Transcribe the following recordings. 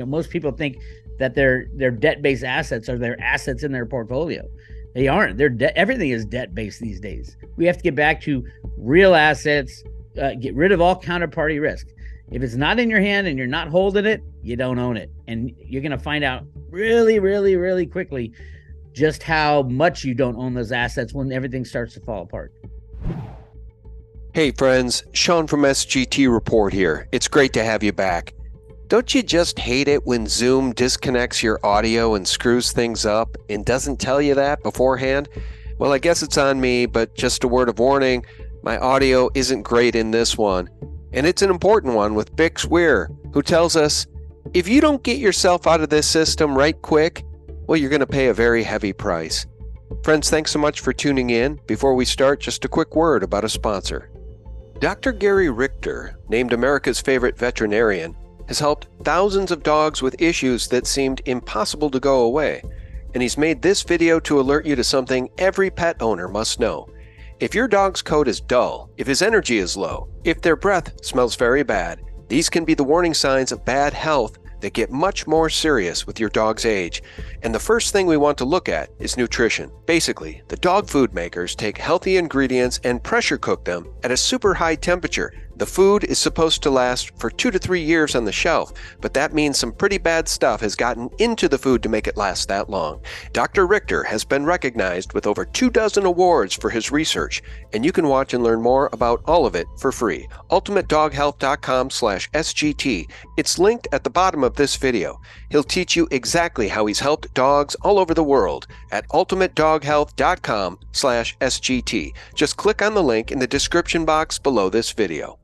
most people think that their debt-based assets are their assets in their portfolio. They aren't. Everything is debt-based these days. We have to get back to real assets, get rid of all counterparty risk. If it's not in your hand and you're not holding it, you don't own it. And you're going to find out really, really, really quickly just how much you don't own those assets when everything starts to fall apart. Hey friends, Sean from SGTReport here. It's great to have you back. Don't you just hate it when Zoom disconnects your audio and screws things up and doesn't tell you that beforehand? Well, I guess it's on me, but just a word of warning, my audio isn't great in this one. And it's an important one with Bix Weir, who tells us, if you don't get yourself out of this system right quick, well, you're going to pay a very heavy price. Friends, thanks so much for tuning in. Before we start, just a quick word about a sponsor. Dr. Gary Richter, named America's favorite veterinarian, has helped thousands of dogs with issues that seemed impossible to go away. And he's made this video to alert you to something every pet owner must know. If your dog's coat is dull, if his energy is low, if their breath smells very bad, these can be the warning signs of bad health that get much more serious with your dog's age. And the first thing we want to look at is nutrition. Basically, the dog food makers take healthy ingredients and pressure cook them at a super high temperature. The food is supposed to last for 2 to 3 years on the shelf, but that means some pretty bad stuff has gotten into the food to make it last that long. Dr. Richter has been recognized with over 24 awards for his research, and you can watch and learn more about all of it for free. UltimateDogHealth.com/SGT. It's linked at the bottom of this video. He'll teach you exactly how he's helped dogs all over the world at UltimateDogHealth.com/SGT. Just click on the link in the description box below this video.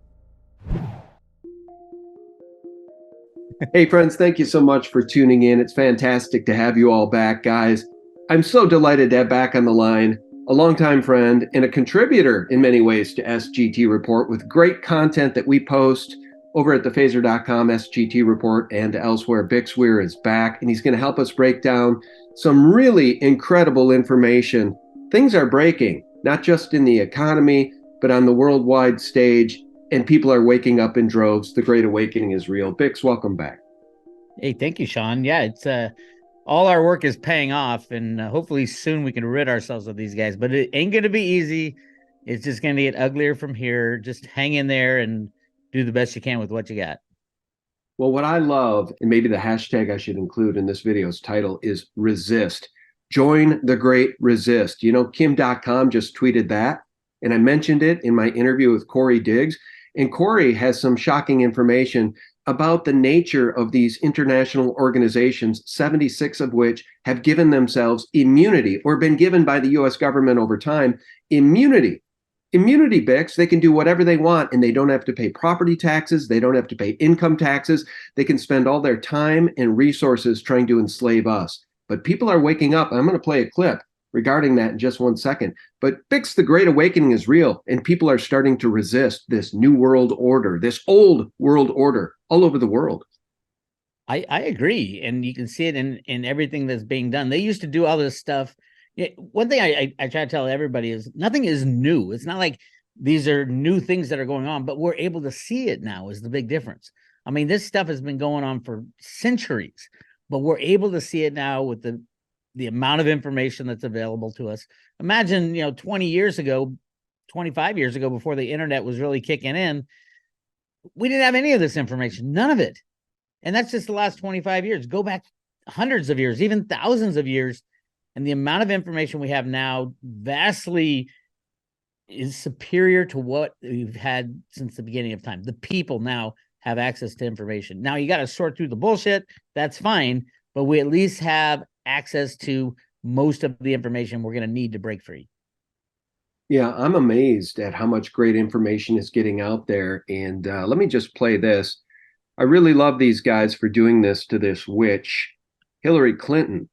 Hey friends, thank you so much for tuning in. It's fantastic to have you all back, guys. I'm so delighted to have back on the line a longtime friend and a contributor in many ways to SGTReport with great content that we post over at thepfizer.com, SGTReport, and elsewhere. Bix Weir is back, and he's going to help us break down some really incredible information. Things are breaking, not just in the economy, but on the worldwide stage, and people are waking up in droves. The Great Awakening is real. Bix, welcome back. Hey, thank you, Sean. Yeah, it's all our work is paying off, and hopefully soon we can rid ourselves of these guys. But it ain't going to be easy. It's just going to get uglier from here. Just hang in there and do the best you can with what you got. Well, what I love, and maybe the hashtag I should include in this video's title, is resist. Join the great resist. You know, Kim.com just tweeted that, and I mentioned it in my interview with Corey Diggs. And Corey has some shocking information about the nature of these international organizations, 76 of which have given themselves immunity or been given by the US government over time immunity. Immunity, Bix, they can do whatever they want and they don't have to pay property taxes. They don't have to pay income taxes. They can spend all their time and resources trying to enslave us. But people are waking up. I'm going to play a clip regarding that in just 1 second. But Bix, the Great Awakening is real, and people are starting to resist this new world order, this old world order all over the world. I agree. And you can see it in everything that's being done. They used to do all this stuff. One thing I try to tell everybody is nothing is new. It's not like these are new things that are going on, but we're able to see it now is the big difference. I mean, this stuff has been going on for centuries, but we're able to see it now with the amount of information that's available to us. Imagine, 20 years ago, 25 years ago, before the internet was really kicking in, we didn't have any of this information, none of it. And that's just the last 25 years. Go back hundreds of years, even thousands of years. And the amount of information we have now vastly is superior to what we've had since the beginning of time. The people now have access to information. Now you got to sort through the bullshit. That's fine. But we at least have access to most of the information we're going to need to break free. Yeah, I'm amazed at how much great information is getting out there. And let me just play this. I really love these guys for doing this to this witch, Hillary Clinton,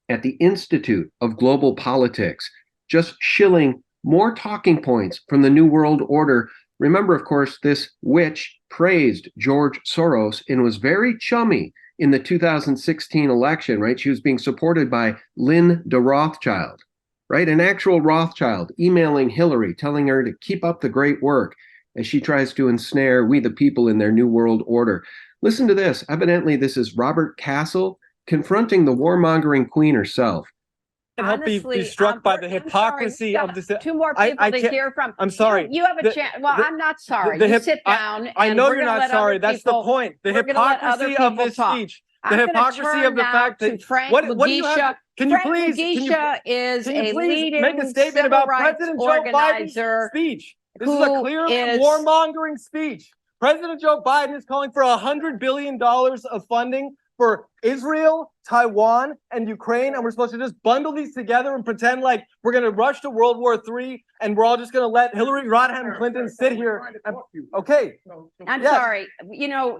at the Institute of Global Politics, just shilling more talking points from the New World Order. Remember, of course, this witch praised George Soros and was very chummy in the 2016 election, right? She was being supported by Linda Rothschild, right? An actual Rothschild emailing Hillary, telling her to keep up the great work as she tries to ensnare we the people in their New World Order. Listen to this. Evidently, this is Robert Castle confronting the warmongering queen herself. And help be struck by the hypocrisy of this. Two more people to hear from. I'm sorry. You have a chance. Well, I'm not sorry. You sit down. I know you're not sorry. That's the point. The hypocrisy of this speech. The hypocrisy of the fact that what do you have? Can you please? Is a leading make a statement about President Joe Biden's speech? This is a clear warmongering speech. President Joe Biden is calling for $100 billion of funding for Israel, Taiwan, and Ukraine, and we're supposed to just bundle these together and pretend like we're going to rush to World War III, and we're all just going to let Hillary Rodham Clinton sit here. Okay. I'm sorry. You know,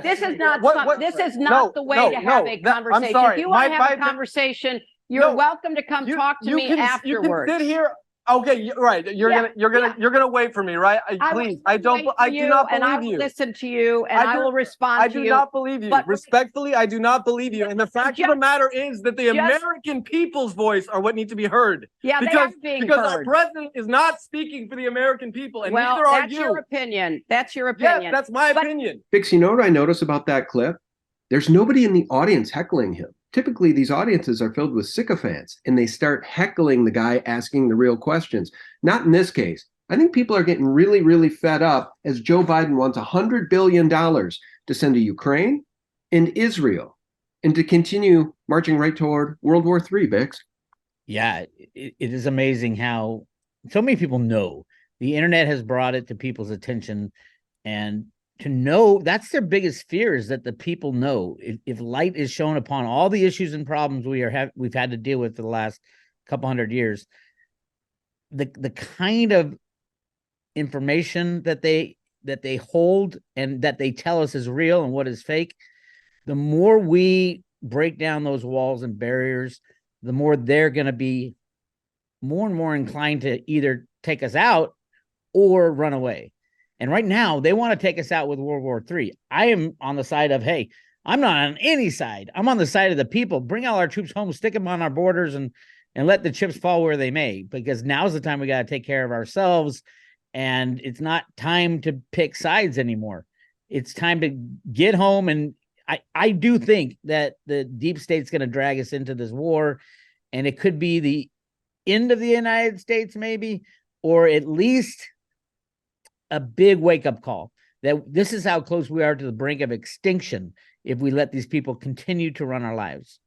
this is not this is not the way to have a conversation. I'm sorry. If you want to have a conversation, you're welcome to come talk to me afterwards. You can sit here. Okay, right. You're gonna wait for me, right? Please, I do not believe you. And I will listen to you, and I will respond to you. I do not believe you. Respectfully, I do not believe you. And the fact of the matter is that the American people's voice are what need to be heard. Yeah, because being heard. Our president is not speaking for the American people, and neither are you. That's your opinion. That's your opinion. Yes, that's my opinion. Bix, you know what I notice about that clip? There's nobody in the audience heckling him. Typically, these audiences are filled with sycophants, and they start heckling the guy asking the real questions. Not in this case. I think people are getting really, really fed up as Joe Biden wants $100 billion to send to Ukraine and Israel and to continue marching right toward World War III, Bix. Yeah, it is amazing how so many people know. The internet has brought it to people's attention, and to know that's their biggest fear is that the people know if light is shown upon all the issues and problems we've had to deal with for the last couple hundred years, the kind of information that they hold and that they tell us is real and what is fake, the more we break down those walls and barriers, the more they're going to be more and more inclined to either take us out or run away. And right now, they want to take us out with World War III. I am on the side of, hey, I'm not on any side. I'm on the side of the people. Bring all our troops home, stick them on our borders, and let the chips fall where they may. Because now's the time we got to take care of ourselves. And it's not time to pick sides anymore. It's time to get home. And I do think that the deep state's going to drag us into this war. And it could be the end of the United States, maybe, or at least a big wake-up call that this is how close we are to the brink of extinction if we let these people continue to run our lives.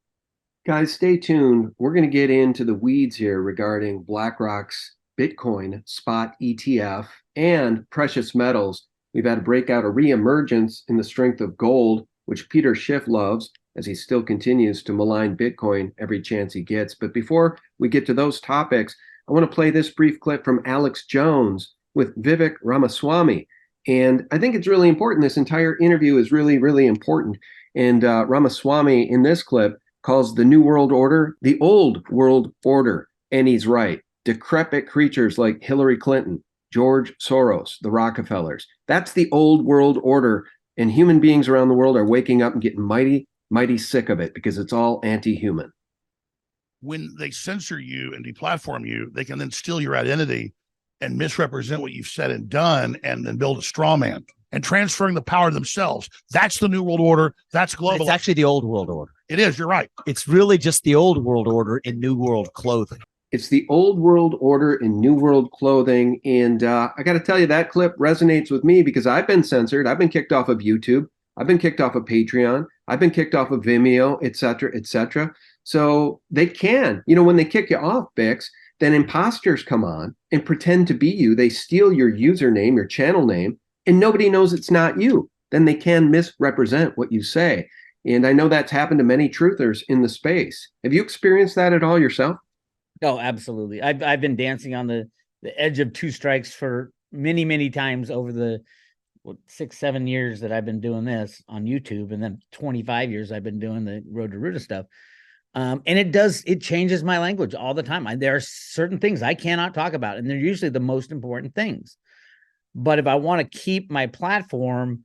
Guys, stay tuned. We're going to get into the weeds here regarding BlackRock's Bitcoin spot ETF and precious metals. We've had a breakout, a reemergence in the strength of gold, which Peter Schiff loves as he still continues to malign Bitcoin every chance he gets. But before we get to those topics, I want to play this brief clip from Alex Jones with Vivek Ramaswamy. And I think it's really important. This entire interview is really, really important. And Ramaswamy in this clip calls the New World Order the Old World Order. And he's right. Decrepit creatures like Hillary Clinton, George Soros, the Rockefellers. That's the Old World Order. And human beings around the world are waking up and getting mighty, mighty sick of it because it's all anti-human. When they censor you and deplatform you, they can then steal your identity and misrepresent what you've said and done, and then build a straw man and transferring the power to themselves. That's the New World Order. That's global. It's actually the Old World Order. It is. You're right. It's really just the Old World Order in New World clothing. It's the Old World Order in New World clothing. And I got to tell you, that clip resonates with me because I've been censored. I've been kicked off of YouTube. I've been kicked off of Patreon. I've been kicked off of Vimeo, et cetera, et cetera. So they can, when they kick you off, Bix, then imposters come on and pretend to be you. They steal your username, your channel name, and nobody knows it's not you. Then they can misrepresent what you say. And I know that's happened to many truthers in the space. Have you experienced that at all yourself? Oh, absolutely. I've been dancing on the edge of two strikes for many, many times over the 6-7 years that I've been doing this on YouTube, and then 25 years I've been doing the Road to Ruta stuff. And it changes my language all the time. There are certain things I cannot talk about, and they're usually the most important things. But if I want to keep my platform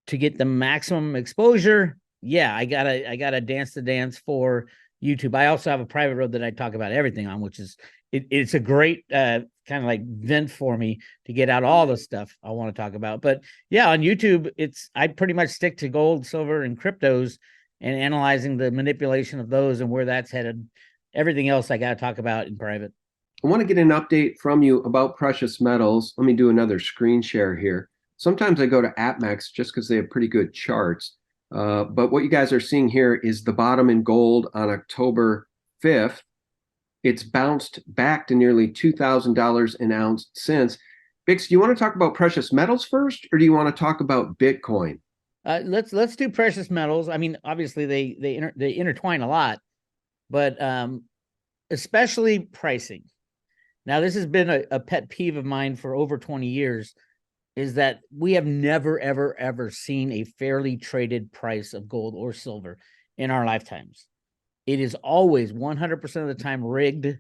to get the maximum exposure, yeah, I gotta dance the dance for YouTube. I also have a private road that I talk about everything on, which is it's a great kind kind of like vent for me to get out all the stuff I want to talk about. But yeah, on YouTube, I pretty much stick to gold, silver, and cryptos and analyzing the manipulation of those and where that's headed. Everything else I got to talk about in private. I want to get an update from you about precious metals. Let me do another screen share here. Sometimes I go to AppMex just because they have pretty good charts. But what you guys are seeing here is the bottom in gold on October 5th. It's bounced back to nearly $2,000 an ounce since. Bix, do you want to talk about precious metals first, or do you want to talk about Bitcoin? Let's do precious metals. I mean, obviously they intertwine a lot, but especially pricing. Now, this has been a pet peeve of mine for over 20 years, is that we have never, ever, ever seen a fairly traded price of gold or silver in our lifetimes. It is always 100% of the time rigged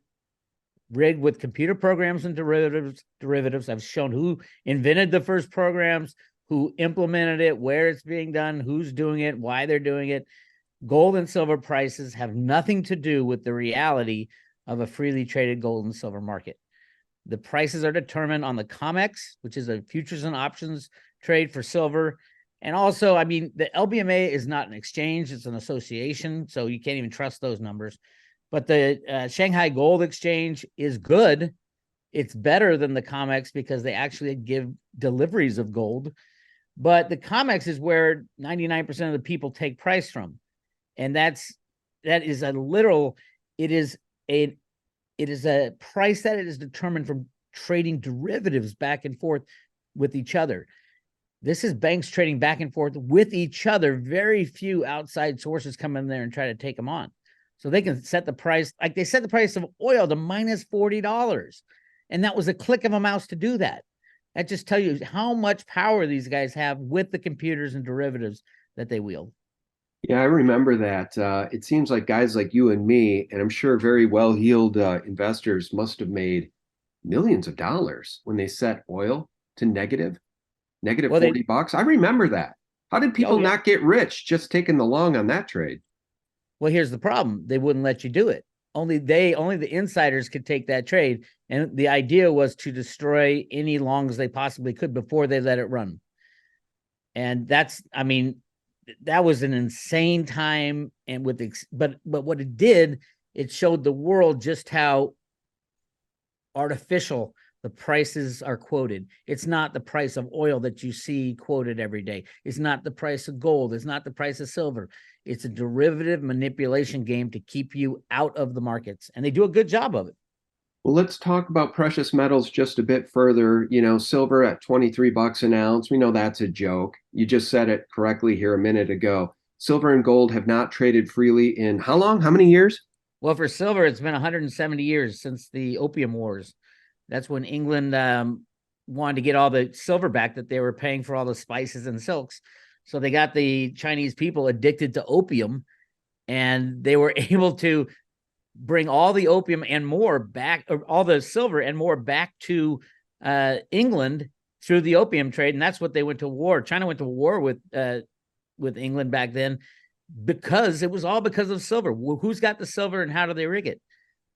with computer programs and derivatives. I've shown who invented the first programs, who implemented it, where it's being done, who's doing it, why they're doing it. Gold and silver prices have nothing to do with the reality of a freely traded gold and silver market. The prices are determined on the COMEX, which is a futures and options trade for silver. And also, I mean, the LBMA is not an exchange, it's an association, so you can't even trust those numbers. But the Shanghai Gold Exchange is good. It's better than the COMEX because they actually give deliveries of gold. But the COMEX is where 99% of the people take price from. And that is a literal, it is a price that it is determined from trading derivatives back and forth with each other. This is banks trading back and forth with each other. Very few outside sources come in there and try to take them on. So they can set the price, like they set the price of oil to minus $40. And that was a click of a mouse to do that. That just tells you how much power these guys have with the computers and derivatives that they wield. Yeah, I remember that. It seems like guys like you and me, and I'm sure very well-heeled investors must have made millions of dollars when they set oil to negative $40. I remember that. How did people not get rich just taking the long on that trade? Well, here's the problem. They wouldn't let you do it. Only the insiders could take that trade. And the idea was to destroy any longs they possibly could before they let it run. And that was an insane time. And but what it did, it showed the world just how artificial the prices are quoted. It's not the price of oil that you see quoted every day. It's not the price of gold. It's not the price of silver. It's a derivative manipulation game to keep you out of the markets. And they do a good job of it. Well, let's talk about precious metals just a bit further. You know, silver at $23 an ounce. We know that's a joke. You just said it correctly here a minute ago. Silver and gold have not traded freely in how long? How many years? Well, for silver, it's been 170 years since the Opium Wars. That's when England wanted to get all the silver back that they were paying for all the spices and silks. So they got the Chinese people addicted to opium, and they were able to bring all the opium and more back, or all the silver and more back to England through the opium trade. And that's what they went to war. China went to war with England back then because it was all because of silver. Who's got the silver and how do they rig it?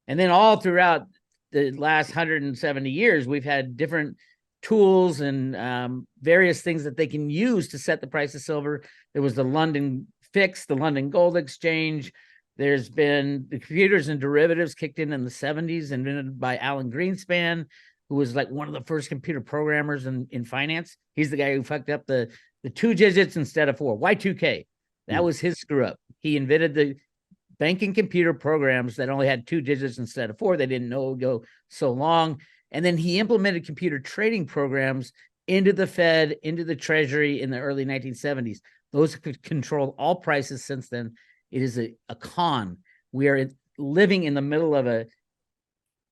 And then all throughout the last 170 years, we've had different tools and various things that they can use to set the price of silver. There was the London Fix, the London Gold Exchange. There's been the computers and derivatives kicked in the 70s, invented by Alan Greenspan, who was like one of the first computer programmers in finance. He's the guy who fucked up the 2 digits instead of 4, Y2K. That was his screw up. He invented the banking computer programs that only had 2 digits instead of 4. They didn't know it would go so long. And then he implemented computer trading programs into the Fed, into the Treasury in the early 1970s. Those could control all prices since then. It is a con. We are living in the middle of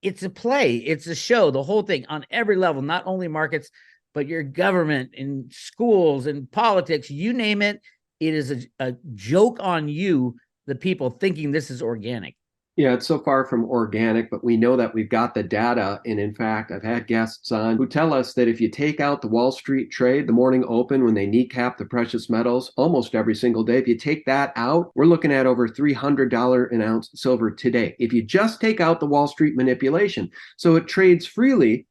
it's a play. It's a show, the whole thing on every level, not only markets, but your government and schools and politics, you name it. It is a joke on you, the people, thinking this is organic. Yeah, it's so far from organic, but we know that we've got the data. And in fact, I've had guests on who tell us that if you take out the Wall Street trade, the morning open, when they kneecap the precious metals almost every single day, if you take that out, we're looking at over $300 an ounce silver today. If you just take out the Wall Street manipulation. So it trades freely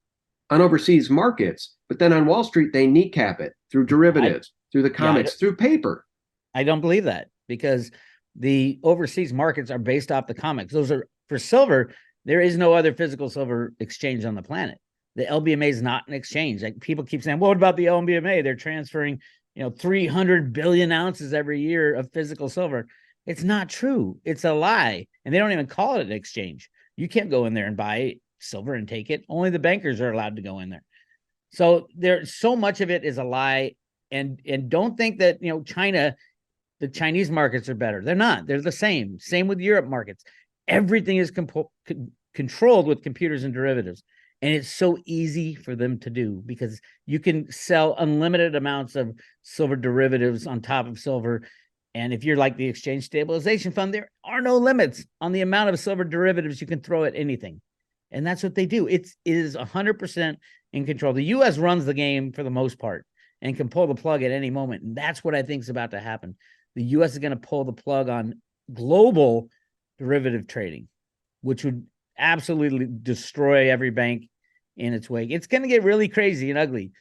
on overseas markets, but then on Wall Street, they kneecap it through derivatives, through the comics, through paper. I don't believe that, because the overseas markets are based off the comics. Those are for silver. There is no other physical silver exchange on the planet. The LBMA is not an exchange. Like, people keep saying, well, what about the LBMA? They're transferring, 300 billion ounces every year of physical silver. It's not true. It's a lie. And they don't even call it an exchange. You can't go in there and buy silver and take it. Only the bankers are allowed to go in there. So there's so much of it is a lie. And don't think that, China, the Chinese markets are better. They're not. They're the same. Same with Europe markets. Everything is controlled with computers and derivatives. And it's so easy for them to do, because you can sell unlimited amounts of silver derivatives on top of silver. And if you're like the Exchange Stabilization Fund, there are no limits on the amount of silver derivatives you can throw at anything. And that's what they do. It is 100% in control. The U.S. runs the game for the most part and can pull the plug at any moment. And that's what I think is about to happen. The U.S. is going to pull the plug on global derivative trading, which would absolutely destroy every bank in its wake. It's going to get really crazy and ugly,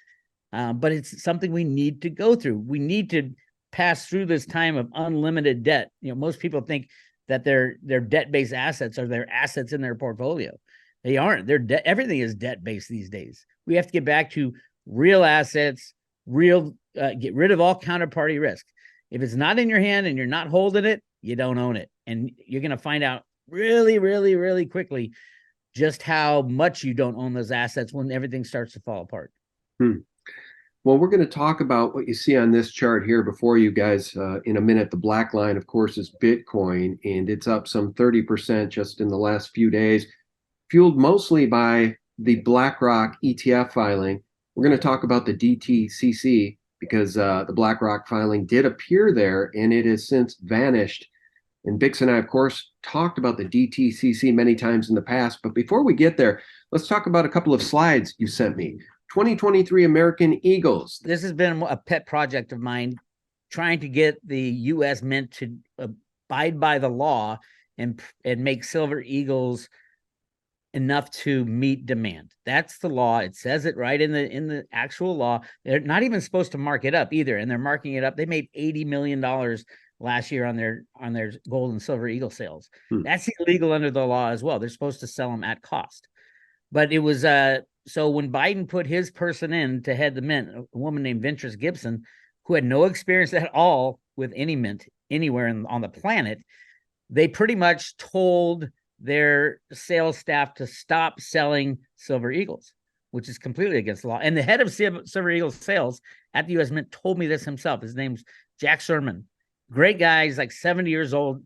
but it's something we need to go through. We need to pass through this time of unlimited debt. Most people think that their debt-based assets are their assets in their portfolio. They aren't. Everything is debt-based these days. We have to get back to real assets, get rid of all counterparty risk. If it's not in your hand and you're not holding it, you don't own it. And you're going to find out really, really, really quickly just how much you don't own those assets when everything starts to fall apart. Well, we're going to talk about what you see on this chart here before you guys in a minute. The black line, of course, is Bitcoin, and it's up some 30% just in the last few days, fueled mostly by the BlackRock ETF filing. We're going to talk about the DTCC because the BlackRock filing did appear there, and it has since vanished. And Bix and I, of course, talked about the DTCC many times in the past. But before we get there, let's talk about a couple of slides you sent me. 2023 American Eagles. This has been a pet project of mine, trying to get the U.S. Mint to abide by the law and make silver eagles enough to meet demand. That's the law. It says it right in the actual law. They're not even supposed to mark it up either, and they're marking it up. They made $80 million last year on their gold and silver eagle sales. That's illegal under the law as well. They're supposed to sell them at cost. But it was so when Biden put his person in to head the mint, a woman named Ventress Gibson, who had no experience at all with any mint anywhere on the planet, they pretty much told their sales staff to stop selling silver eagles, which is completely against the law. And the head of silver eagle sales at the U.S. Mint told me this himself. His name's Jack Sherman. Great guy. He's like 70 years old.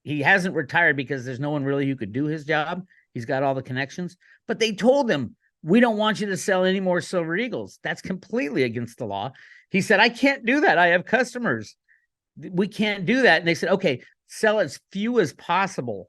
He hasn't retired because there's no one really who could do his job. He's got all the connections. But they told him, we don't want you to sell any more silver eagles. That's completely against the law. He said, I can't do that. I have customers. We can't do that. And they said, okay, sell as few as possible.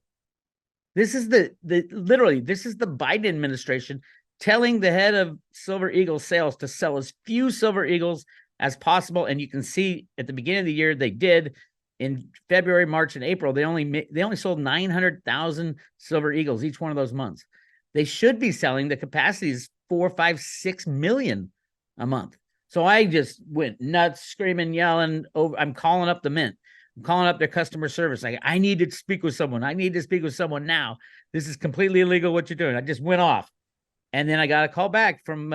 This is literally, this is the Biden administration telling the head of Silver Eagle sales to sell as few Silver Eagles as possible. And you can see at the beginning of the year, they did. In February, March, and April, they only sold 900,000 Silver Eagles each one of those months. They should be selling, the capacity is 4, 5, 6 million a month. So I just went nuts, screaming, yelling. I'm calling up the Mint. I'm calling up their customer service. I need to speak with someone. I need to speak with someone now. This is completely illegal what you're doing. I just went off. And then I got a call back from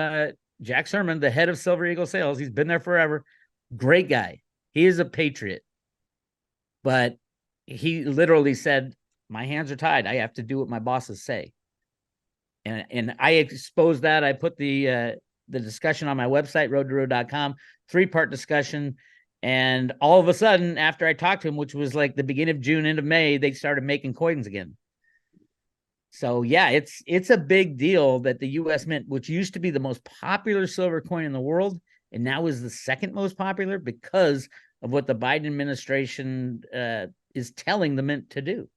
Jack Sherman, the head of Silver Eagle sales. He's been there forever. Great guy. He is a patriot. But he literally said, my hands are tied. I have to do what my bosses say. And I exposed that. I put the discussion on my website, roadtoroad.com, 3-part discussion. And all of a sudden, after I talked to him, which was like the beginning of June, end of May, they started making coins again. So yeah, it's a big deal that the U.S. Mint, which used to be the most popular silver coin in the world, and now is the second most popular because of what the Biden administration is telling the Mint to do.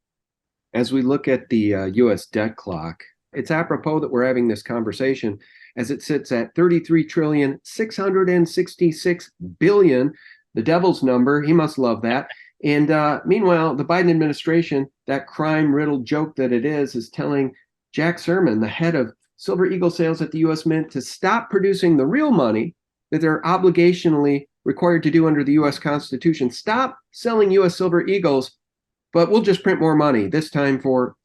As we look at the U.S. debt clock, it's apropos that we're having this conversation as it sits at 33,666 billion, the devil's number. He must love that. And meanwhile, the Biden administration, that crime-riddled joke that it is telling Jack Sherman, the head of Silver Eagle sales at the U.S. Mint to stop producing the real money that they're obligationally required to do under the U.S. Constitution. Stop selling U.S. Silver Eagles, but we'll just print more money, this time for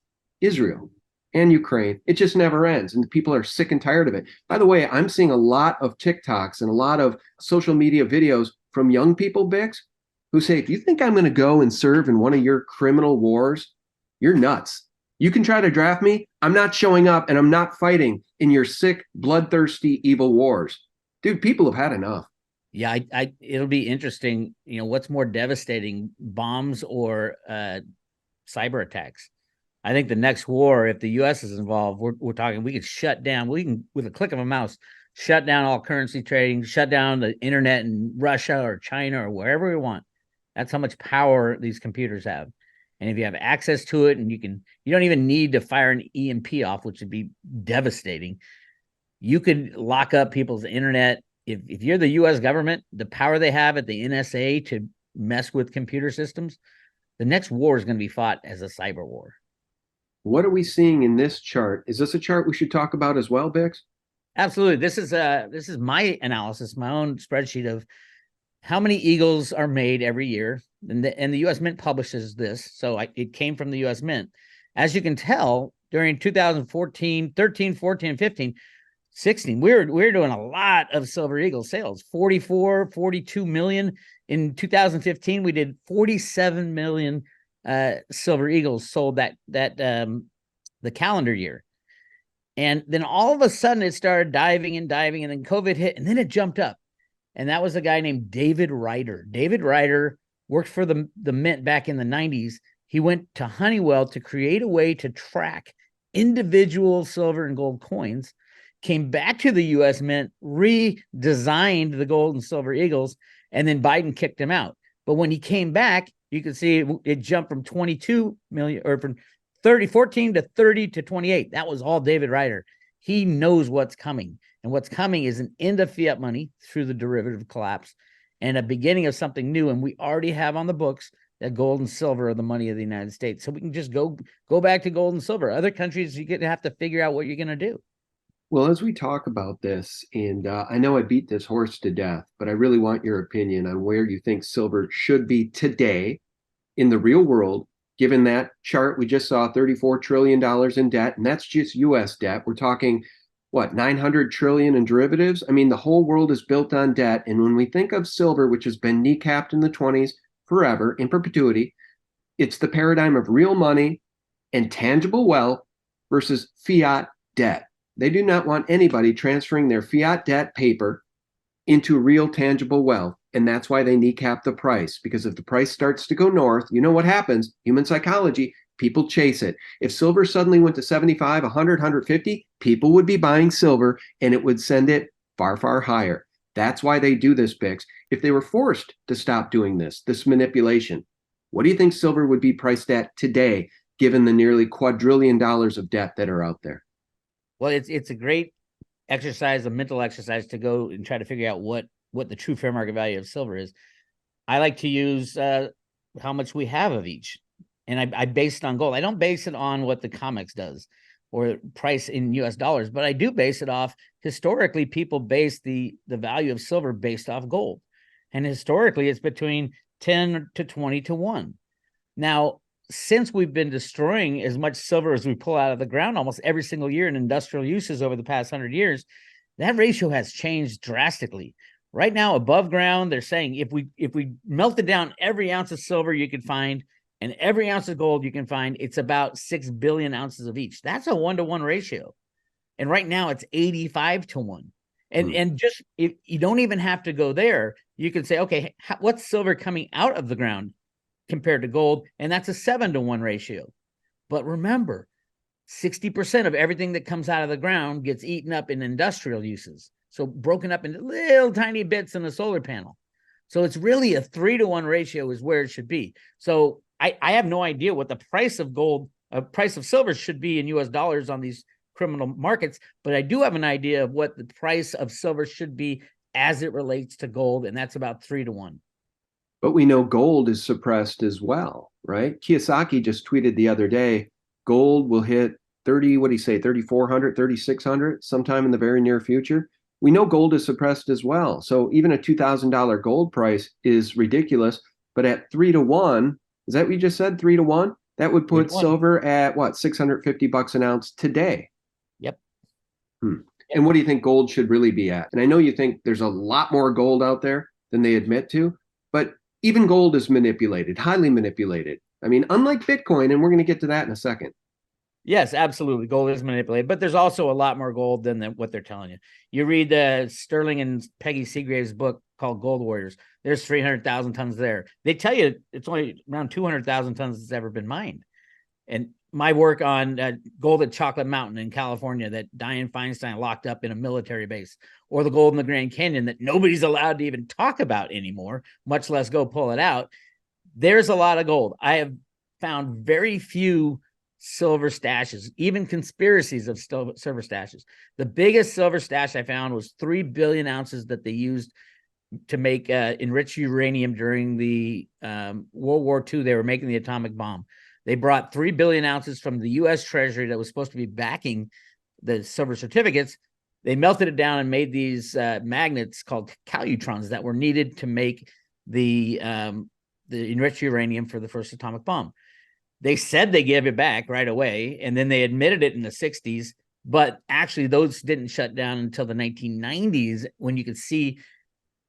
Israel and Ukraine. It just never ends, and people are sick and tired of it. By the way, I'm seeing a lot of TikToks and a lot of social media videos from young people, Bix, who say, if you think I'm going to go and serve in one of your criminal wars, you're nuts. You can try to draft me. I'm not showing up, and I'm not fighting in your sick, bloodthirsty, evil wars. Dude, people have had enough. Yeah, it'll be interesting. You know, what's more devastating, bombs or cyber attacks? I think the next war, if the U.S. is involved, we're talking, we could shut down, we can, with a click of a mouse, shut down all currency trading, shut down the internet in Russia or China or wherever we want. That's how much power these computers have. And if you have access to it, and you don't even need to fire an EMP off, which would be devastating. You could lock up people's internet. If you're the U.S. government, the power they have at the NSA to mess with computer systems, the next war is going to be fought as a cyber war. What are we seeing in this chart? Is this a chart we should talk about as well, Bix? Absolutely. This is my analysis, my own spreadsheet of how many Eagles are made every year. And the U.S. Mint publishes this. So it came from the U.S. Mint. As you can tell, during 2014, 13, 14, 15, 16, we're doing a lot of Silver Eagle sales, 44, 42 million. In 2015, we did 47 million Silver Eagles sold that the calendar year. And then all of a sudden it started diving, and then COVID hit, and then it jumped up. And that was a guy named David Ryder. David Ryder worked for the Mint back in the 90s. He went to Honeywell to create a way to track individual silver and gold coins, came back to the U.S. Mint, redesigned the gold and silver Eagles, and then Biden kicked him out. But when he came back, you can see it jumped from 22 million, or from 14 to 30 to 28. That was all David Ryder. He knows what's coming. And what's coming is an end of fiat money through the derivative collapse and a beginning of something new. And we already have on the books that gold and silver are the money of the United States. So we can just go back to gold and silver. Other countries, you're going to have to figure out what you're going to do. Well, as we talk about this, and I know I beat this horse to death, but I really want your opinion on where you think silver should be today in the real world, given that chart we just saw, $34 trillion in debt, and that's just U.S. debt. We're talking, what, 900 trillion in derivatives? I mean, the whole world is built on debt. And when we think of silver, which has been kneecapped in the 20s forever, in perpetuity, it's the paradigm of real money and tangible wealth versus fiat debt. They do not want anybody transferring their fiat debt paper into real tangible wealth. And that's why they kneecap the price, because if the price starts to go north, you know what happens? Human psychology, people chase it. If silver suddenly went to 75, 100, 150, people would be buying silver, and it would send it far, far higher. That's why they do this, Bix. If they were forced to stop doing this manipulation, what do you think silver would be priced at today, given the nearly quadrillion dollars of debt that are out there? Well, it's a great exercise, a mental exercise, to go and try to figure out what the true fair market value of silver is. I like to use how much we have of each. And I base it on gold. I don't base it on what the COMEX does or price in US dollars, but I do base it off, historically, people base the value of silver based off gold. And historically, it's between 10 to 20 to 1. Now, since we've been destroying as much silver as we pull out of the ground almost every single year in industrial uses over the past 100 years, that ratio has changed drastically. Right now, above ground, they're saying if we melted down every ounce of silver you could find and every ounce of gold you can find, it's about 6 billion ounces of each. That's a 1-to-1 ratio. And right now it's 85 to 1. And just, if you don't even have to go there, you can say, okay, what's silver coming out of the ground compared to gold? And that's a 7-to-1 ratio. But remember, 60% of everything that comes out of the ground gets eaten up in industrial uses. So broken up into little tiny bits in the solar panel. So it's really a 3-to-1 ratio is where it should be. So I have no idea what the price of gold, price of silver should be in US dollars on these criminal markets, but I do have an idea of what the price of silver should be as it relates to gold, and that's about 3-to-1. But we know gold is suppressed as well, right? Kiyosaki just tweeted the other day, gold will hit 30, what do you say, 3,400, 3,600 sometime in the very near future. We know gold is suppressed as well. So even a $2,000 gold price is ridiculous. But at 3 to 1, is that what you just said? 3 to 1? That would put silver at what, $650 an ounce today? Yep. And what do you think gold should really be at? And I know you think there's a lot more gold out there than they admit to, but even gold is manipulated, highly manipulated. I mean, unlike Bitcoin, and we're going to get to that in a second. Yes, absolutely. Gold is manipulated, but there's also a lot more gold than what they're telling you. You read Sterling and Peggy Seagrave's book called Gold Warriors. There's 300,000 tons there. They tell you it's only around 200,000 tons that's ever been mined. And my work on gold at Chocolate Mountain in California that Dianne Feinstein locked up in a military base, or the gold in the Grand Canyon that nobody's allowed to even talk about anymore, much less go pull it out. There's a lot of gold. I have found very few silver stashes, even conspiracies of silver stashes. The biggest silver stash I found was 3 billion ounces that they used to make enriched uranium during the World War II. They were making the atomic bomb. They brought 3 billion ounces from the U.S. Treasury that was supposed to be backing the silver certificates. They melted it down and made these magnets called calutrons that were needed to make the enriched uranium for the first atomic bomb. They said they gave it back right away, and then they admitted it in the 60s, but actually those didn't shut down until the 1990s, when you could see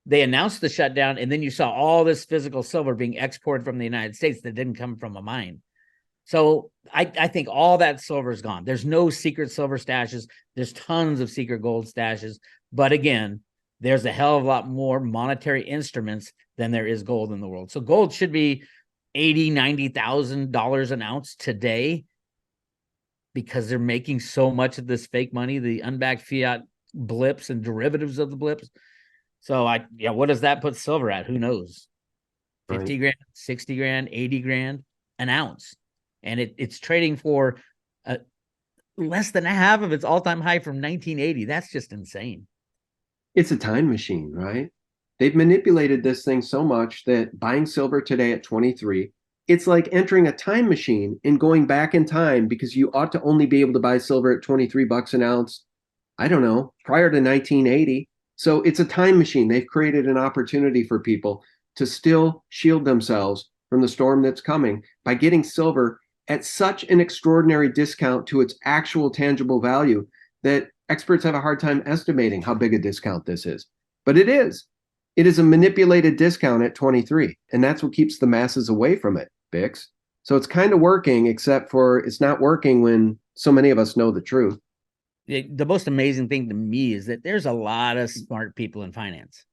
they announced the shutdown, and then you saw all this physical silver being exported from the United States that didn't come from a mine. So I think all that silver is gone. There's no secret silver stashes. There's tons of secret gold stashes. But again, there's a hell of a lot more monetary instruments than there is gold in the world. So gold should be $80,000, $90,000 an ounce today, because they're making so much of this fake money, the unbacked fiat blips and derivatives of the blips. So what does that put silver at? Who knows? 50 grand, 60 grand, 80 grand an ounce. And it's trading for less than half of its all-time high from 1980. That's just insane. It's a time machine, right? They've manipulated this thing so much that buying silver today at 23, it's like entering a time machine and going back in time, because you ought to only be able to buy silver at 23 bucks an ounce, I don't know, prior to 1980. So it's a time machine. They've created an opportunity for people to still shield themselves from the storm that's coming by getting silver at such an extraordinary discount to its actual tangible value that experts have a hard time estimating how big a discount this is. But it is. It is a manipulated discount at 23, and that's what keeps the masses away from it, Bix. So it's kind of working, except for it's not working when so many of us know the truth. The most amazing thing to me is that there's a lot of smart people in finance.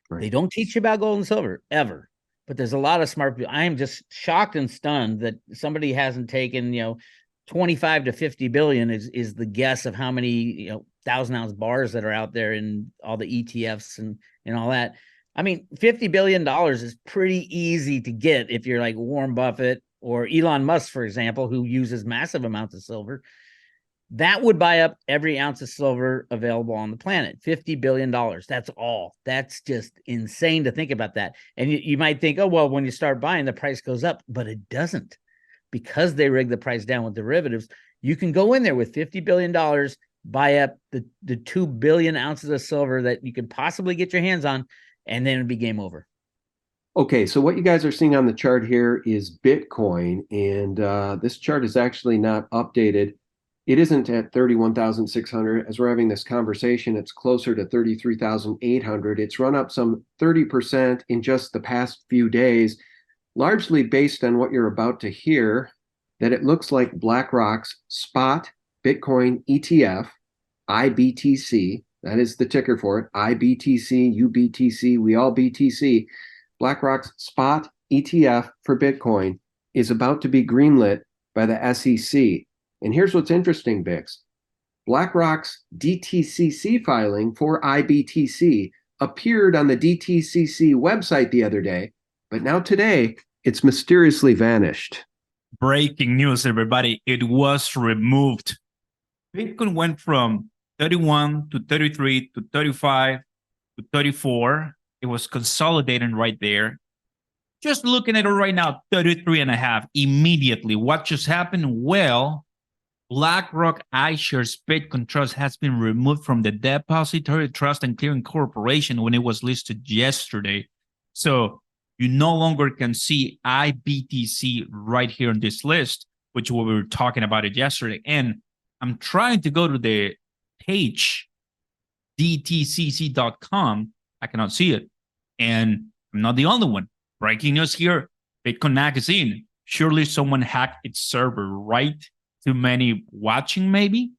Right. They don't teach you about gold and silver ever, but there's a lot of smart people. I am just shocked and stunned that somebody hasn't taken, 25 to 50 billion is the guess of how many, 1,000-ounce bars that are out there in all the ETFs and all that. I mean, $50 billion is pretty easy to get if you're like Warren Buffett or Elon Musk, for example, who uses massive amounts of silver. That would buy up every ounce of silver available on the planet. $50 billion. That's all. That's just insane to think about that. And you might think, oh, well, when you start buying, the price goes up, but it doesn't, because they rig the price down with derivatives. You can go in there with $50 billion, buy up the 2 billion ounces of silver that you could possibly get your hands on, and then it'd be game over. Okay, so what you guys are seeing on the chart here is Bitcoin, and this chart is actually not updated. It isn't at 31,600. As we're having this conversation, it's closer to 33,800. It's run up some 30% in just the past few days, largely based on what you're about to hear, that it looks like BlackRock's spot Bitcoin ETF, IBTC, that is the ticker for it, IBTC, UBTC, we all BTC. BlackRock's spot ETF for Bitcoin is about to be greenlit by the SEC. And here's what's interesting, Bix. BlackRock's DTCC filing for IBTC appeared on the DTCC website the other day, but now today it's mysteriously vanished. Breaking news, everybody. It was removed. Bitcoin went from 31 to 33 to 35 to 34. It was consolidating right there. Just looking at it right now, 33 and a half immediately. What just happened? Well, BlackRock iShares Bitcoin Trust has been removed from the Depository Trust and Clearing Corporation when it was listed yesterday. So you no longer can see IBTC right here on this list, which we were talking about it yesterday. And I'm trying to go to the page, dtcc.com. I cannot see it. And I'm not the only one. Breaking news here, Bitcoin Magazine. Surely someone hacked its server, right? Too many watching, maybe?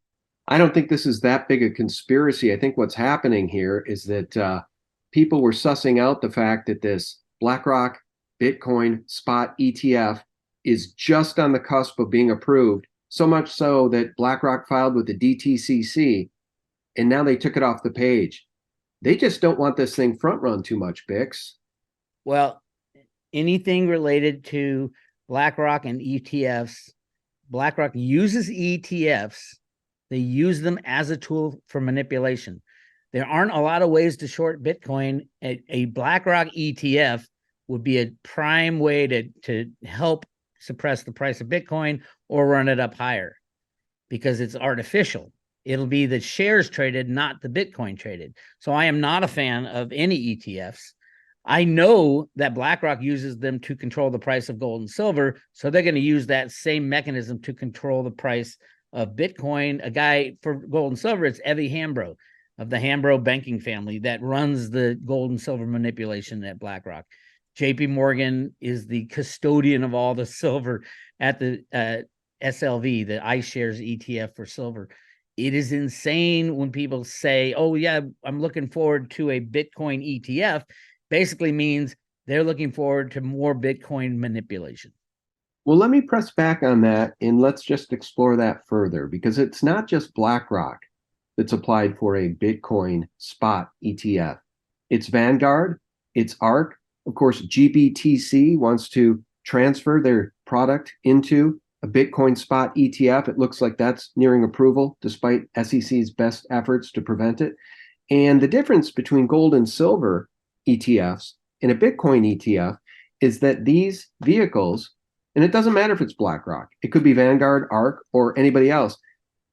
I don't think this is that big a conspiracy. I think what's happening here is that people were sussing out the fact that this BlackRock Bitcoin spot ETF is just on the cusp of being approved, so much so that BlackRock filed with the DTCC, and now they took it off the page. They just don't want this thing front run too much, Bix. Well, anything related to BlackRock and ETFs, BlackRock uses ETFs. They use them as a tool for manipulation. There aren't a lot of ways to short Bitcoin. A BlackRock ETF would be a prime way to help suppress the price of Bitcoin or run it up higher because it's artificial. It'll be the shares traded, not the Bitcoin traded. So I am not a fan of any ETFs. I know that BlackRock uses them to control the price of gold and silver, so they're going to use that same mechanism to control the price of Bitcoin. A guy for gold and silver, it's Evie Hambro of the Hambro banking family that runs the gold and silver manipulation at BlackRock. JP Morgan is the custodian of all the silver at the SLV, the iShares ETF for silver. It is insane when people say, oh, yeah, I'm looking forward to a Bitcoin ETF. Basically means they're looking forward to more Bitcoin manipulation. Well, let me press back on that and let's just explore that further, because it's not just BlackRock that's applied for a Bitcoin spot ETF. It's Vanguard, it's ARK. Of course, GBTC wants to transfer their product into a Bitcoin spot ETF. It looks like that's nearing approval despite SEC's best efforts to prevent it. And the difference between gold and silver ETFs and a Bitcoin ETF is that these vehicles, and it doesn't matter if it's BlackRock, it could be Vanguard, ARK, or anybody else.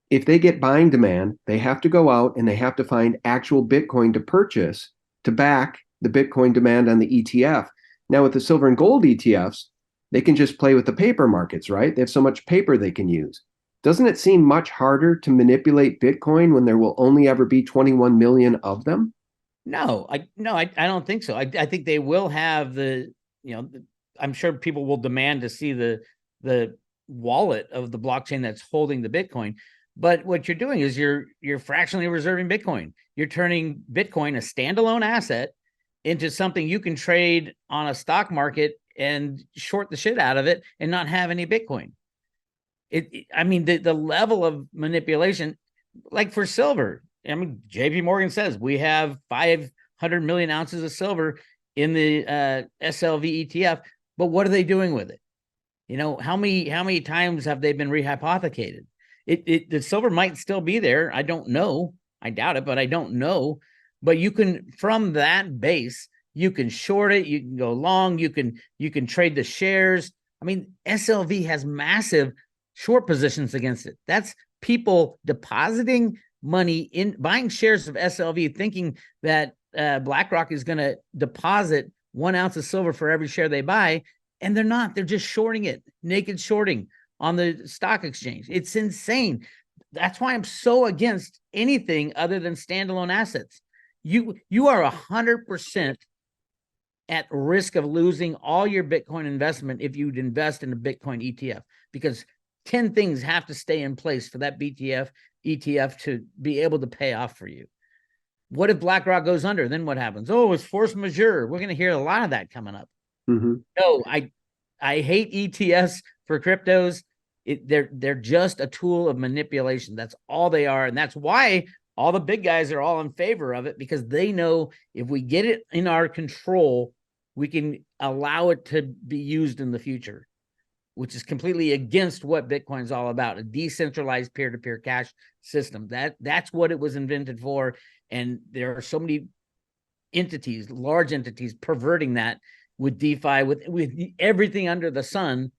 If they get buying demand, they have to go out and they have to find actual Bitcoin to purchase to back the Bitcoin demand on the ETF. Now with the silver and gold ETFs, they can just play with the paper markets, right? They have so much paper they can use. Doesn't it seem much harder to manipulate Bitcoin when there will only ever be 21 million of them? No, I don't think so. I think they will have I'm sure people will demand to see the wallet of the blockchain that's holding the Bitcoin. But what you're doing is you're fractionally reserving Bitcoin. You're turning Bitcoin, a standalone asset, into something you can trade on a stock market and short the shit out of it and not have any Bitcoin. The level of manipulation, like for silver, JP Morgan says we have 500 million ounces of silver in the SLV ETF, but what are they doing with it? How many times have they been rehypothecated? The silver might still be there. I don't know. I doubt it, but I don't know. But you can, from that base, you can short it. You can go long. You can trade the shares. SLV has massive short positions against it. That's people depositing money in buying shares of SLV, thinking that BlackRock is going to deposit 1 ounce of silver for every share they buy, and they're not. They're just shorting it, naked shorting on the stock exchange. It's insane. That's why I'm so against anything other than standalone assets. You are 100% at risk of losing all your Bitcoin investment if you'd invest in a Bitcoin ETF, because 10 things have to stay in place for that ETF to be able to pay off for you. What if BlackRock goes under? Then what happens? Oh, it's force majeure. We're going to hear a lot of that coming up. Mm-hmm. No, I hate ETFs for cryptos. They're just a tool of manipulation. That's all they are. And that's why all the big guys are all in favor of it, because they know if we get it in our control, we can allow it to be used in the future, which is completely against what Bitcoin's all about, a decentralized peer-to-peer cash system. That's what it was invented for. And there are so many entities, large entities, perverting that with DeFi, with everything under the sun.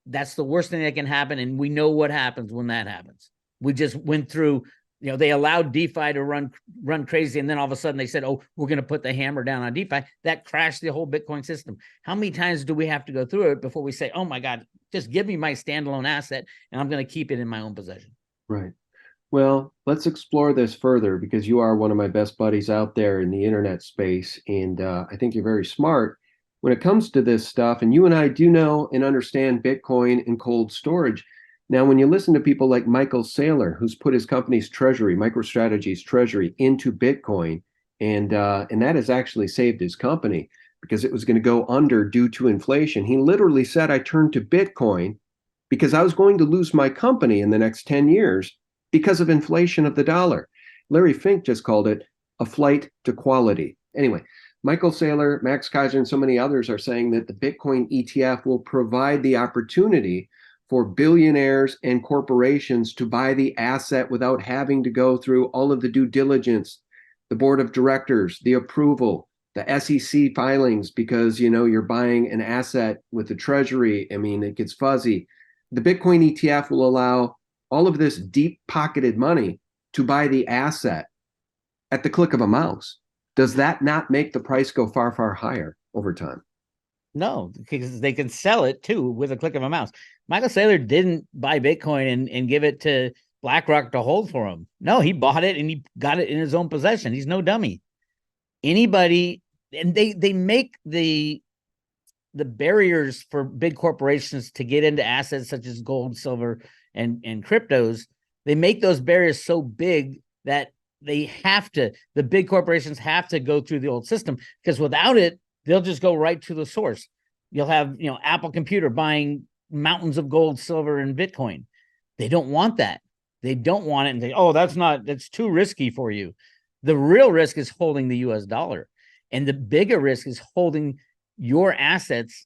That's the worst thing that can happen. And we know what happens when that happens. We just went through, they allowed DeFi to run crazy. And then all of a sudden they said, oh, we're going to put the hammer down on DeFi. That crashed the whole Bitcoin system. How many times do we have to go through it before we say, oh my God, just give me my standalone asset and I'm going to keep it in my own possession? Right. Well, let's explore this further, because you are one of my best buddies out there in the internet space. And I think you're very smart when it comes to this stuff. And you and I do know and understand Bitcoin and cold storage. Now, when you listen to people like Michael Saylor, who's put his company's treasury, MicroStrategy's treasury, into Bitcoin, and that has actually saved his company because it was going to go under due to inflation. He literally said, I turned to Bitcoin because I was going to lose my company in the next 10 years because of inflation of the dollar. Larry Fink just called it a flight to quality. Anyway, Michael Saylor, Max Kaiser, and so many others are saying that the Bitcoin ETF will provide the opportunity for billionaires and corporations to buy the asset without having to go through all of the due diligence, the board of directors, the approval, the SEC filings, because you're buying an asset with the treasury. I mean, it gets fuzzy. The Bitcoin ETF will allow all of this deep-pocketed money to buy the asset at the click of a mouse. Does that not make the price go far, far higher over time? No, because they can sell it too with a click of a mouse. Michael Saylor didn't buy Bitcoin and give it to BlackRock to hold for him. No, he bought it and he got it in his own possession. He's no dummy. Anybody, and they make the barriers for big corporations to get into assets such as gold, silver, and cryptos. They make those barriers so big that the big corporations have to go through the old system, because without it, they'll just go right to the source. You'll have, Apple Computer buying mountains of gold, silver, and Bitcoin. They don't want that. They don't want it and say, oh, that's too risky for you. The real risk is holding the US dollar. And the bigger risk is holding your assets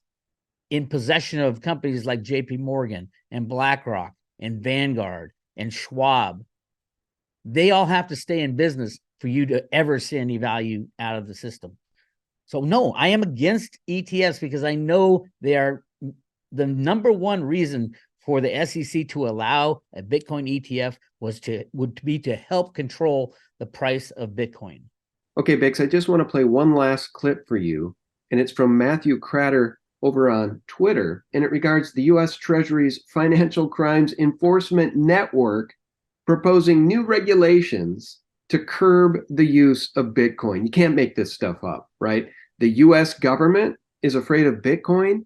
in possession of companies like JP Morgan and BlackRock and Vanguard and Schwab. They all have to stay in business for you to ever see any value out of the system. So no, I am against ETFs because I know they are the number one reason for the SEC to allow a Bitcoin ETF would be to help control the price of Bitcoin. Okay, Bix, I just want to play one last clip for you, and it's from Matthew Kratter over on Twitter, and it regards the U.S. Treasury's Financial Crimes Enforcement Network proposing new regulations to curb the use of Bitcoin. You can't make this stuff up, right? The U.S. government is afraid of Bitcoin.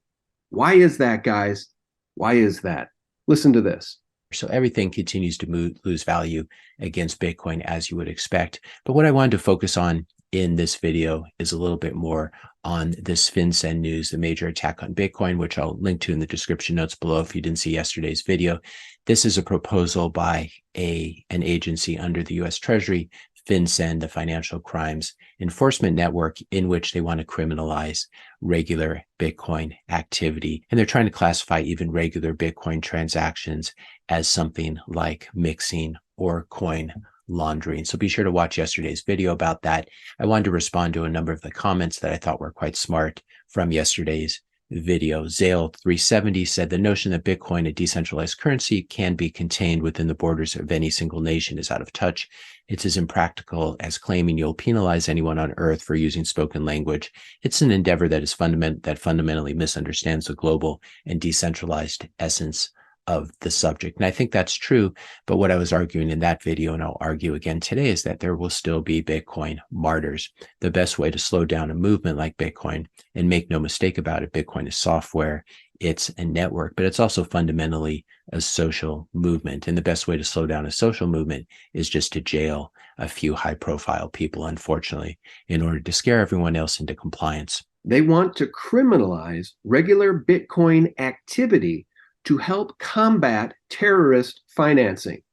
Why is that, guys? Why is that? Listen to this. So everything continues to lose value against Bitcoin, as you would expect. But what I wanted to focus on in this video is a little bit more on this FinCEN news, the major attack on Bitcoin, which I'll link to in the description notes below if you didn't see yesterday's video. This is a proposal by an agency under the U.S. Treasury, FinCEN, the Financial Crimes Enforcement Network, in which they want to criminalize regular Bitcoin activity. And they're trying to classify even regular Bitcoin transactions as something like mixing or coin laundering. So be sure to watch yesterday's video about that. I wanted to respond to a number of the comments that I thought were quite smart from yesterday's video. Zale370 said the notion that Bitcoin, a decentralized currency, can be contained within the borders of any single nation is out of touch. It's as impractical as claiming you'll penalize anyone on earth for using spoken language. It's an endeavor that is fundamentally misunderstands the global and decentralized essence of the subject. And I think that's true. But what I was arguing in that video, and I'll argue again today, is that there will still be Bitcoin martyrs. The best way to slow down a movement like Bitcoin, and make no mistake about it, Bitcoin is software, it's a network, but it's also fundamentally a social movement. And the best way to slow down a social movement is just to jail a few high-profile people, unfortunately, in order to scare everyone else into compliance. They want to criminalize regular Bitcoin activity to help combat terrorist financing.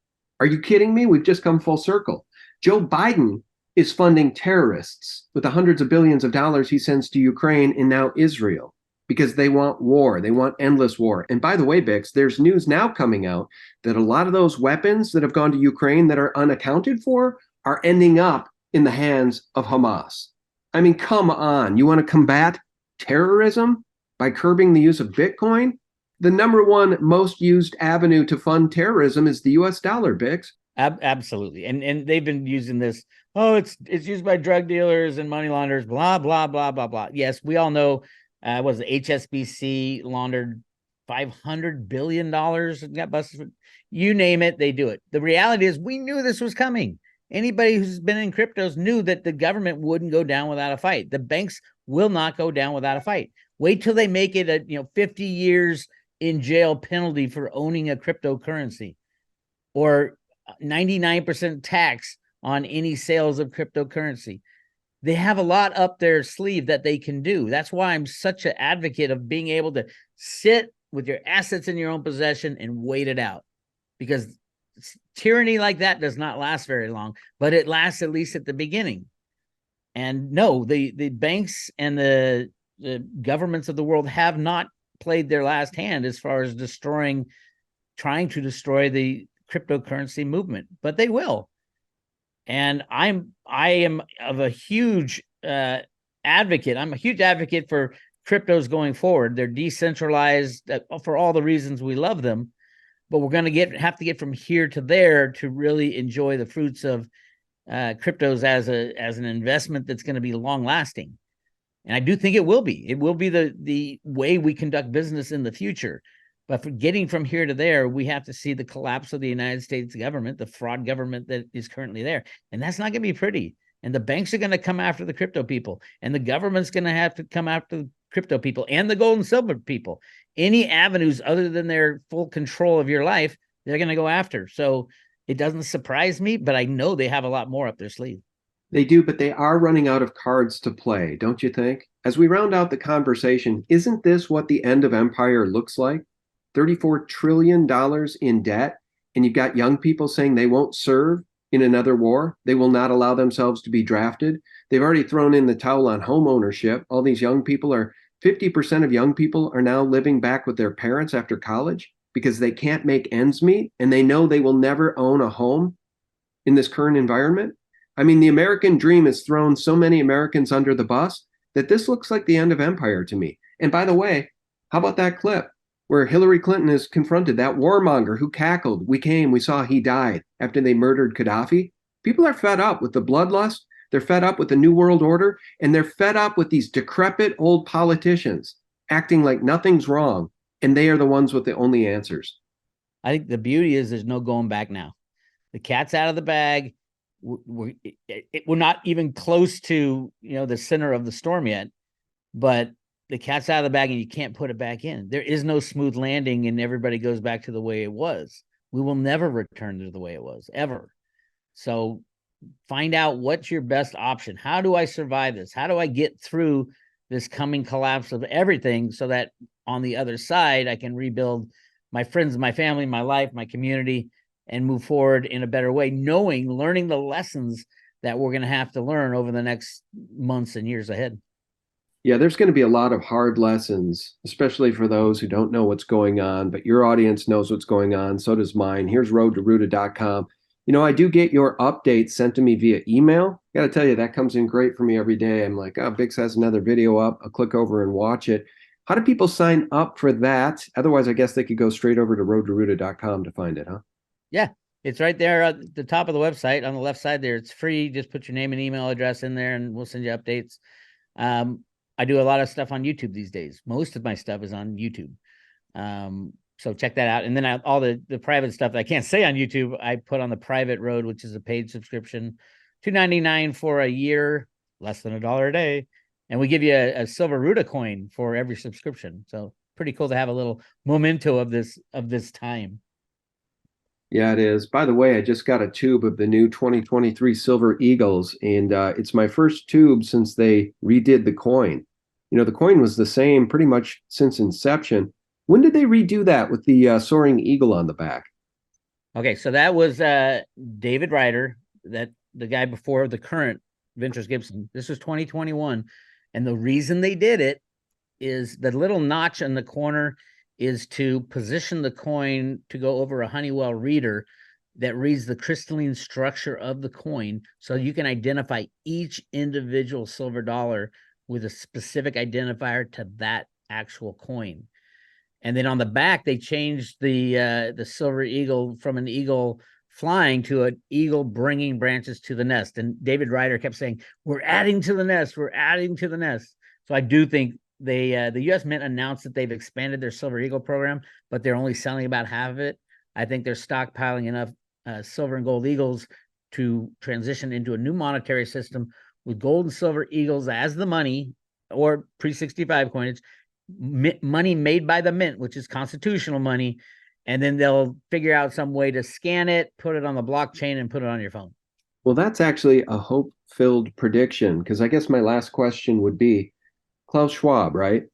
Are you kidding me? We've just come full circle. Joe Biden is funding terrorists with the hundreds of billions of dollars he sends to Ukraine and now Israel, because they want war. They want endless war. And by the way, Bix, there's news now coming out that a lot of those weapons that have gone to Ukraine that are unaccounted for are ending up in the hands of Hamas. I mean, come on. You want to combat terrorism by curbing the use of Bitcoin? the number one most used avenue to fund terrorism is the US dollar, Bix. Absolutely. And they've been using this. Oh, it's used by drug dealers and money launderers, blah, blah, blah, blah, blah. Yes, we all know was the HSBC laundered $500 billion and got busted. You name it, they do it. The reality is we knew this was coming. Anybody who's been in cryptos knew that the government wouldn't go down without a fight. The banks will not go down without a fight. Wait till they make it a 50 years in jail penalty for owning a cryptocurrency, or 99% tax on any sales of cryptocurrency. They have a lot up their sleeve that they can do. That's why I'm such an advocate of being able to sit with your assets in your own possession and wait it out, because tyranny like that does not last very long, but it lasts at least at the beginning. And no, the banks and the governments of the world have not played their last hand as far as trying to destroy the cryptocurrency movement, but they will. And I am of a huge advocate. I'm a huge advocate for cryptos going forward. They're decentralized for all the reasons we love them, but we're going to have to get from here to there to really enjoy the fruits of cryptos as an investment that's going to be long lasting. And I do think it will be. It will be the way we conduct business in the future. But for getting from here to there, we have to see the collapse of the United States government, the fraud government that is currently there. And that's not going to be pretty. And the banks are going to come after the crypto people. And the government's going to have to come after the crypto people and the gold and silver people. Any avenues other than their full control of your life, they're going to go after. So it doesn't surprise me, but I know they have a lot more up their sleeve. They do, but they are running out of cards to play, don't you think? As we round out the conversation, isn't this what the end of empire looks like? $34 trillion in debt, and you've got young people saying they won't serve in another war. They will not allow themselves to be drafted. They've already thrown in the towel on home ownership. All these young people 50% of young people are now living back with their parents after college because they can't make ends meet, and they know they will never own a home in this current environment. I mean, the American dream has thrown so many Americans under the bus that this looks like the end of empire to me. And by the way, how about that clip where Hillary Clinton is confronted, that warmonger who cackled, "We came, we saw, he died," after they murdered Gaddafi? People are fed up with the bloodlust. They're fed up with the New World Order, and they're fed up with these decrepit old politicians acting like nothing's wrong, and they are the ones with the only answers. I think the beauty is there's no going back now. The cat's out of the bag. We're not even close to the center of the storm yet, but the cat's out of the bag and you can't put it back in. There is no smooth landing and everybody goes back to the way it was. We will never return to the way it was, ever. So find out what's your best option. How do I survive this? How do I get through this coming collapse of everything so that on the other side, I can rebuild my friends, my family, my life, my community, and move forward in a better way, learning the lessons that we're going to have to learn over the next months and years ahead. Yeah, there's going to be a lot of hard lessons, especially for those who don't know what's going on, but your audience knows what's going on. So does mine. Here's roadtoruta.com. I do get your updates sent to me via email. I got to tell you, that comes in great for me every day. I'm like, oh, Bix has another video up. I'll click over and watch it. How do people sign up for that? Otherwise, I guess they could go straight over to roadtoruta.com to find it, huh? Yeah, it's right there at the top of the website on the left side there. It's free. Just put your name and email address in there and we'll send you updates. I do a lot of stuff on YouTube these days. Most of my stuff is on YouTube. So check that out. And then all the private stuff that I can't say on YouTube, I put on the private road, which is a paid subscription, $2.99 for a year, less than $1 a day. And we give you a silver Ruta coin for every subscription. So pretty cool to have a little memento of this time. Yeah, it is. By the way, I just got a tube of the new 2023 Silver Eagles, and it's my first tube since they redid the coin. The coin was the same pretty much since inception. When did they redo that with the soaring eagle on the back? Okay, so that was David Ryder, the guy before the current Ventures Gibson. This was 2021. And the reason they did it is the little notch in the corner is to position the coin to go over a Honeywell reader that reads the crystalline structure of the coin, so you can identify each individual silver dollar with a specific identifier to that actual coin. And then on the back, they changed the silver eagle from an eagle flying to an eagle bringing branches to the nest. And David Ryder kept saying, we're adding to the nest. We're adding to the nest. So I do think the U.S. Mint announced that they've expanded their silver eagle program, but they're only selling about half of it. I think they're stockpiling enough silver and gold eagles to transition into a new monetary system with gold and silver eagles as the money, or pre-65 coinage, money made by the mint, which is constitutional money. And then they'll figure out some way to scan it, put it on the blockchain, and put it on your phone. Well, that's actually a hope-filled prediction, because I guess my last question would be, Klaus Schwab, right?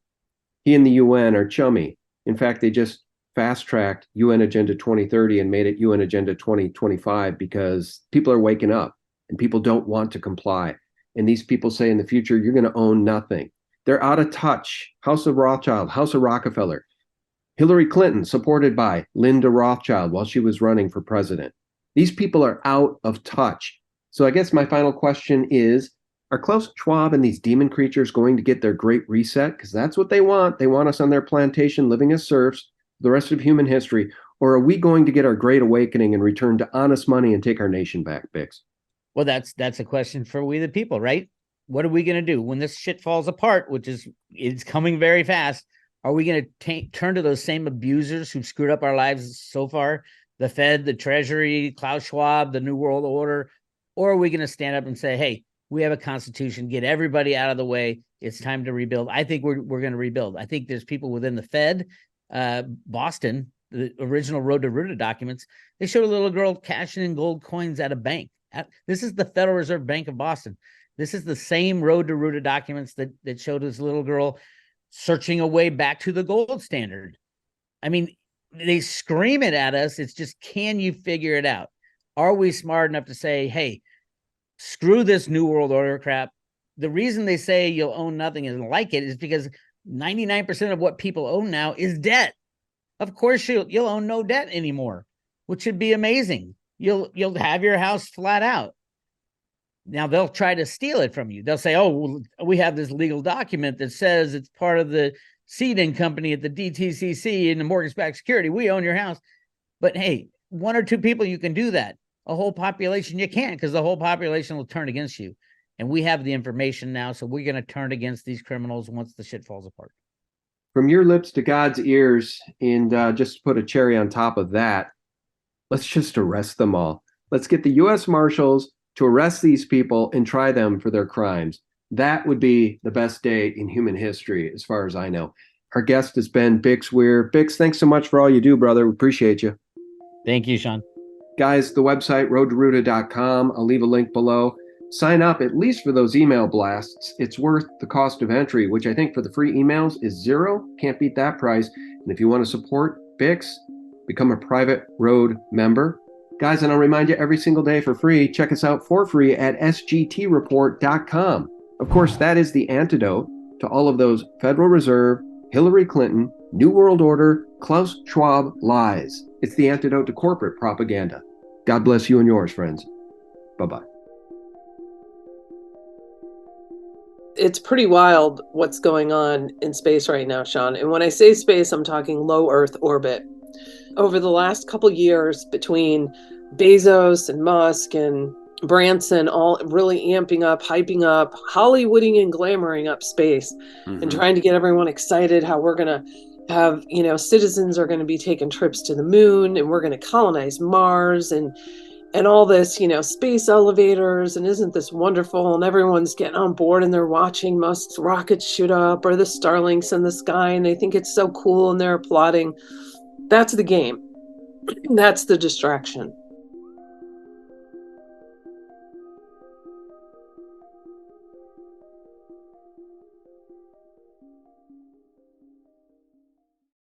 He and the UN are chummy. In fact, they just fast-tracked UN Agenda 2030 and made it UN Agenda 2025 because people are waking up and people don't want to comply. And these people say in the future, you're going to own nothing. They're out of touch. House of Rothschild, House of Rockefeller. Hillary Clinton, supported by Linda Rothschild while she was running for president. These people are out of touch. So I guess my final question is, are Klaus Schwab and these demon creatures going to get their great reset? Because that's what they want. They want us on their plantation living as serfs the rest of human history. Or are we going to get our great awakening and return to honest money and take our nation back, Bix? Well, that's a question for we the people, right? What are we going to do when this shit falls apart, which is coming very fast? Are we going to turn to those same abusers who've screwed up our lives so far? The Fed, the Treasury, Klaus Schwab, the New World Order? Or are we going to stand up and say, hey, we have a constitution, get everybody out of the way. It's time to rebuild. I think we're going to rebuild. I think there's people within the Fed, Boston, the original Road to Ruta documents. They showed a little girl cashing in gold coins at a bank. This is the Federal Reserve Bank of Boston. This is the same Road to Ruta documents that showed this little girl searching a way back to the gold standard. I mean, they scream it at us. It's just, can you figure it out? Are we smart enough to say, hey, screw this New World Order crap? The reason they say you'll own nothing and like it is because 99% of what people own now is debt. Of course, you'll own no debt anymore, which should be amazing. You'll have your house flat out. Now they'll try to steal it from you. They'll say, oh, well, we have this legal document that says it's part of the seeding company at the DTCC and the mortgage-backed security. We own your house. But hey, one or two people, you can do that. A whole population, you can't, because the whole population will turn against you. And we have the information now, so we're going to turn against these criminals once the shit falls apart. From your lips to God's ears, and just to put a cherry on top of that, let's just arrest them all. Let's get the U.S. Marshals to arrest these people and try them for their crimes. That would be the best day in human history, as far as I know. Our guest has been Bix Weir. Bix, thanks so much for all you do, brother. We appreciate you. Thank you, Sean. Guys, the website, roadtoruta.com. I'll leave a link below. Sign up at least for those email blasts. It's worth the cost of entry, which I think for the free emails is $0. Can't beat that price. And if you want to support Bix, become a private road member. Guys, and I'll remind you every single day for free, check us out for free at SGTReport.com. Of course, that is the antidote to all of those Federal Reserve, Hillary Clinton, New World Order, Klaus Schwab lies. It's the antidote to corporate propaganda. God bless you and yours, friends. Bye-bye. It's pretty wild what's going on in space right now, Sean. And when I say space, I'm talking low Earth orbit. Over the last couple years, between Bezos and Musk and Branson all really amping up, hyping up, Hollywooding and glamoring up space, and trying to get everyone excited how we're going to have, citizens are going to be taking trips to the moon, and we're going to colonize Mars, and all this, space elevators, and isn't this wonderful? And everyone's getting on board and they're watching Musk's rockets shoot up or the Starlinks in the sky, and they think it's so cool and they're applauding. That's the game. That's the distraction.